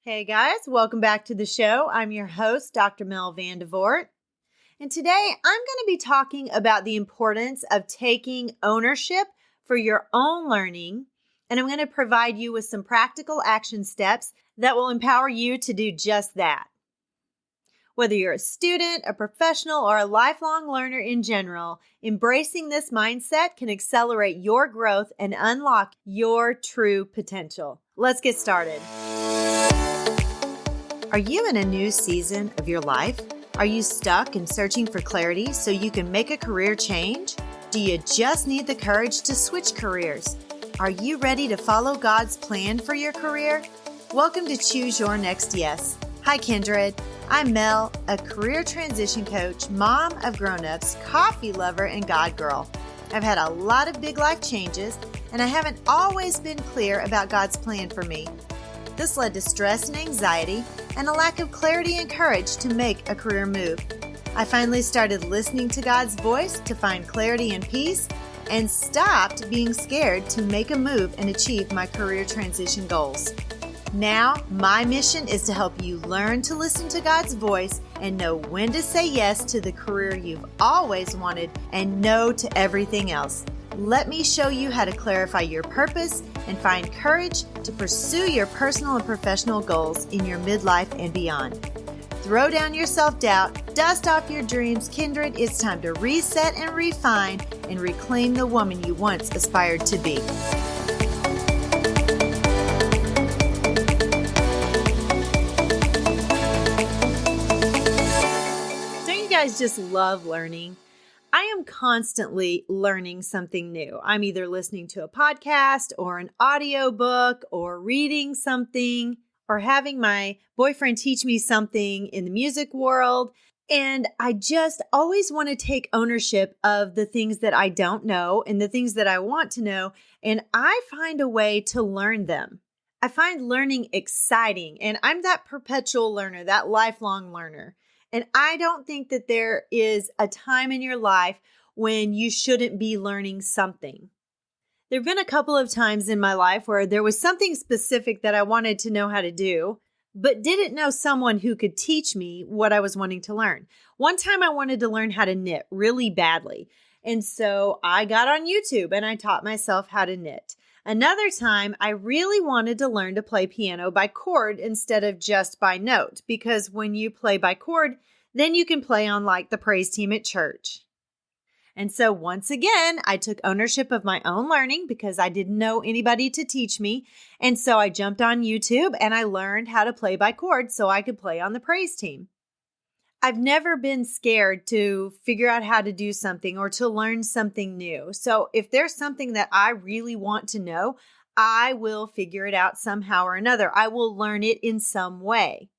Hey guys, welcome back to the show. I'm your host, Dr. Mel Vandevort. And today I'm going to be talking about the importance of taking ownership for your own learning. And I'm going to provide you with some practical action steps that will empower you to do just that. Whether you're a student, a professional, or a lifelong learner in general, embracing this mindset can accelerate your growth and unlock your true potential. Let's get started. Are you in a new season of your life? Are you stuck and searching for clarity so you can make a career change? Do you just need the courage to switch careers? Are you ready to follow God's plan for your career? Welcome to Choose Your Next Yes. Hi, Kindred. I'm Mel, a career transition coach, mom of grown-ups, coffee lover, and God girl. I've had a lot of big life changes, and I haven't always been clear about God's plan for me. This led to stress and anxiety and a lack of clarity and courage to make a career move. I finally started listening to God's voice to find clarity and peace and stopped being scared to make a move and achieve my career transition goals. Now, my mission is to help you learn to listen to God's voice and know when to say yes to the career you've always wanted and no to everything else. Let me show you how to clarify your purpose and find courage to pursue your personal and professional goals in your midlife and beyond. Throw down your self-doubt, dust off your dreams, Kindred. It's time to reset and refine and reclaim the woman you once aspired to be. Don't you guys just love learning? I am constantly learning something new. I'm either listening to a podcast or an audiobook or reading something or having my boyfriend teach me something in the music world. And I just always want to take ownership of the things that I don't know and the things that I want to know. And I find a way to learn them. I find learning exciting. And I'm that perpetual learner, that lifelong learner. And I don't think that there is a time in your life when you shouldn't be learning something. There have been a couple of times in my life where there was something specific that I wanted to know how to do, but didn't know someone who could teach me what I was wanting to learn. One time I wanted to learn how to knit really badly. And so I got on YouTube and I taught myself how to knit. Another time, I really wanted to learn to play piano by chord instead of just by note, because when you play by chord, then you can play on like the praise team at church. And so once again, I took ownership of my own learning because I didn't know anybody to teach me. And so I jumped on YouTube and I learned how to play by chord so I could play on the praise team. I've never been scared to figure out how to do something or to learn something new. So if there's something that I really want to know, I will figure it out somehow or another. I will learn it in some way.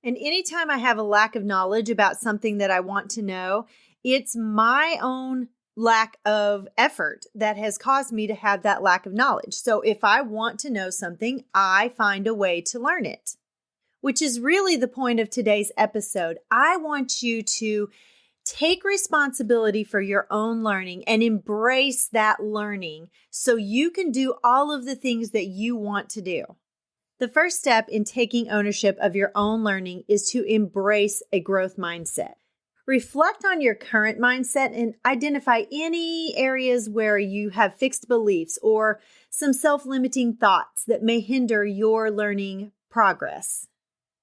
And anytime I have a lack of knowledge about something that I want to know, it's my own lack of effort that has caused me to have that lack of knowledge. So if I want to know something, I find a way to learn it. Which is really the point of today's episode. I want you to take responsibility for your own learning and embrace that learning so you can do all of the things that you want to do. The first step in taking ownership of your own learning is to embrace a growth mindset. Reflect on your current mindset and identify any areas where you have fixed beliefs or some self-limiting thoughts that may hinder your learning progress.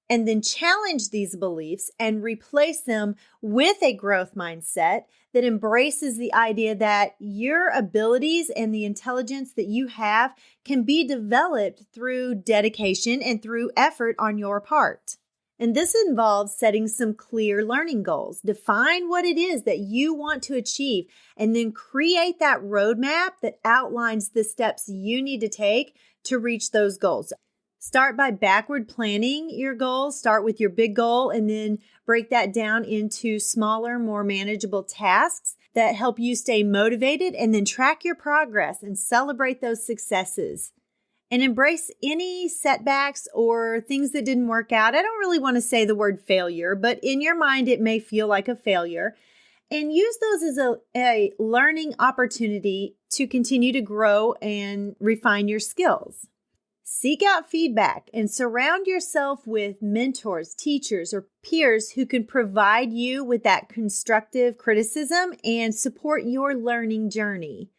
And then challenge these beliefs and replace them with a growth mindset that embraces the idea that your abilities and the intelligence that you have can be developed through dedication and through effort on your part. And this involves setting some clear learning goals. Define what it is that you want to achieve, and then create that roadmap that outlines the steps you need to take to reach those goals. Start by backward planning your goals. Start with your big goal and then break that down into smaller, more manageable tasks that help you stay motivated, and then track your progress and celebrate those successes. And embrace any setbacks or things that didn't work out. I don't really want to say the word failure, but in your mind, it may feel like a failure. And use those as a learning opportunity to continue to grow and refine your skills. Seek out feedback and surround yourself with mentors, teachers, or peers who can provide you with that constructive criticism and support your learning journey.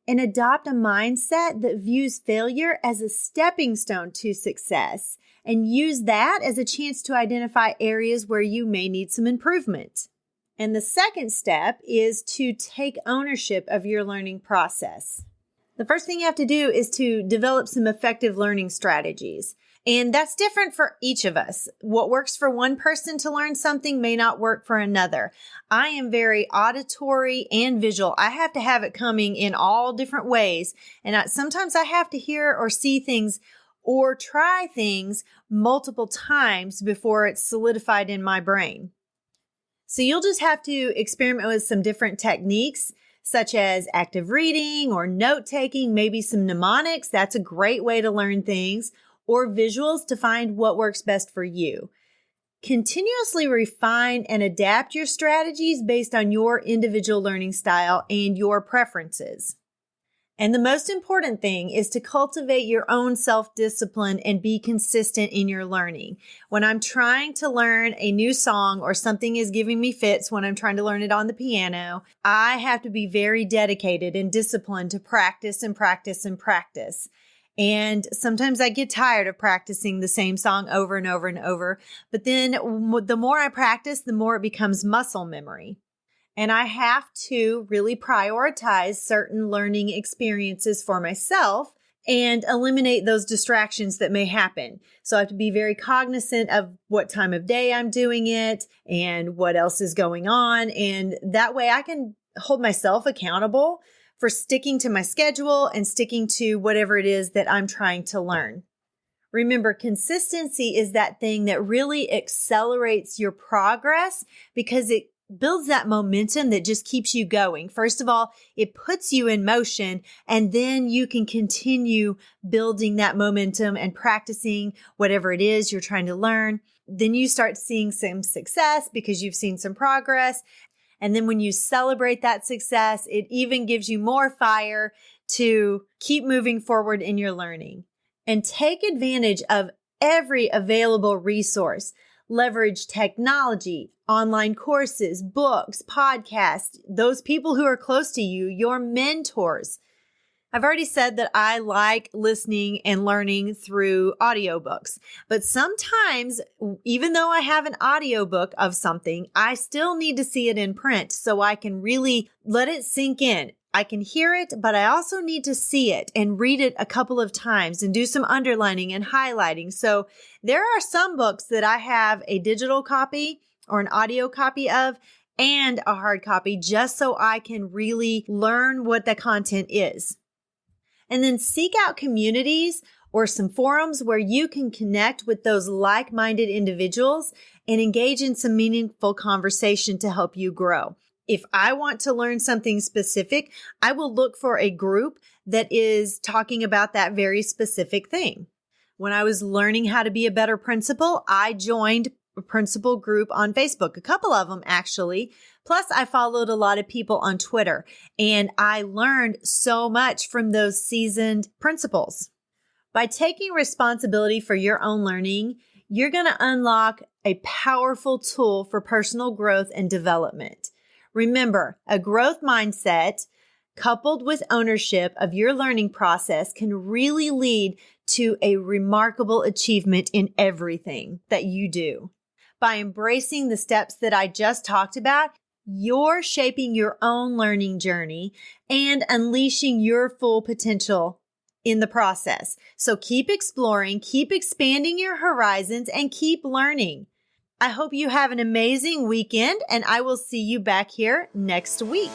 And adopt a mindset that views failure as a stepping stone to success, and use that as a chance to identify areas where you may need some improvement. And the second step is to take ownership of your learning process. The first thing you have to do is to develop some effective learning strategies. And that's different for each of us. What works for one person to learn something may not work for another. I am very auditory and visual. I have to have it coming in all different ways. And sometimes I have to hear or see things or try things multiple times before it's solidified in my brain. So you'll just have to experiment with some different techniques, such as active reading or note-taking, maybe some mnemonics. That's a great way to learn things, or visuals to find what works best for you. Continuously refine and adapt your strategies based on your individual learning style and your preferences. And the most important thing is to cultivate your own self-discipline and be consistent in your learning. When I'm trying to learn a new song or something is giving me fits when I'm trying to learn it on the piano, I have to be very dedicated and disciplined to practice and practice and practice. And sometimes I get tired of practicing the same song over and over and over. But then the more I practice, the more it becomes muscle memory. And I have to really prioritize certain learning experiences for myself and eliminate those distractions that may happen. So I have to be very cognizant of what time of day I'm doing it and what else is going on. And that way I can hold myself accountable for sticking to my schedule and sticking to whatever it is that I'm trying to learn. Remember, consistency is that thing that really accelerates your progress because it builds that momentum that just keeps you going. First of all, it puts you in motion, and then you can continue building that momentum and practicing whatever it is you're trying to learn. Then you start seeing some success because you've seen some progress. And then when you celebrate that success, it even gives you more fire to keep moving forward in your learning. And take advantage of every available resource. Leverage technology, online courses, books, podcasts, those people who are close to you, your mentors. I've already said that I like listening and learning through audiobooks, but sometimes, even though I have an audiobook of something, I still need to see it in print so I can really let it sink in. I can hear it, but I also need to see it and read it a couple of times and do some underlining and highlighting. So there are some books that I have a digital copy or an audio copy of and a hard copy just so I can really learn what the content is. And then seek out communities or some forums where you can connect with those like-minded individuals and engage in some meaningful conversation to help you grow. If I want to learn something specific, I will look for a group that is talking about that very specific thing. When I was learning how to be a better principal, I joined a principal group on Facebook, a couple of them actually. Plus, I followed a lot of people on Twitter, and I learned so much from those seasoned principals. By taking responsibility for your own learning, you're going to unlock a powerful tool for personal growth and development. Remember, a growth mindset coupled with ownership of your learning process can really lead to a remarkable achievement in everything that you do. By embracing the steps that I just talked about, you're shaping your own learning journey and unleashing your full potential in the process. So keep exploring, keep expanding your horizons, and keep learning. I hope you have an amazing weekend, and I will see you back here next week.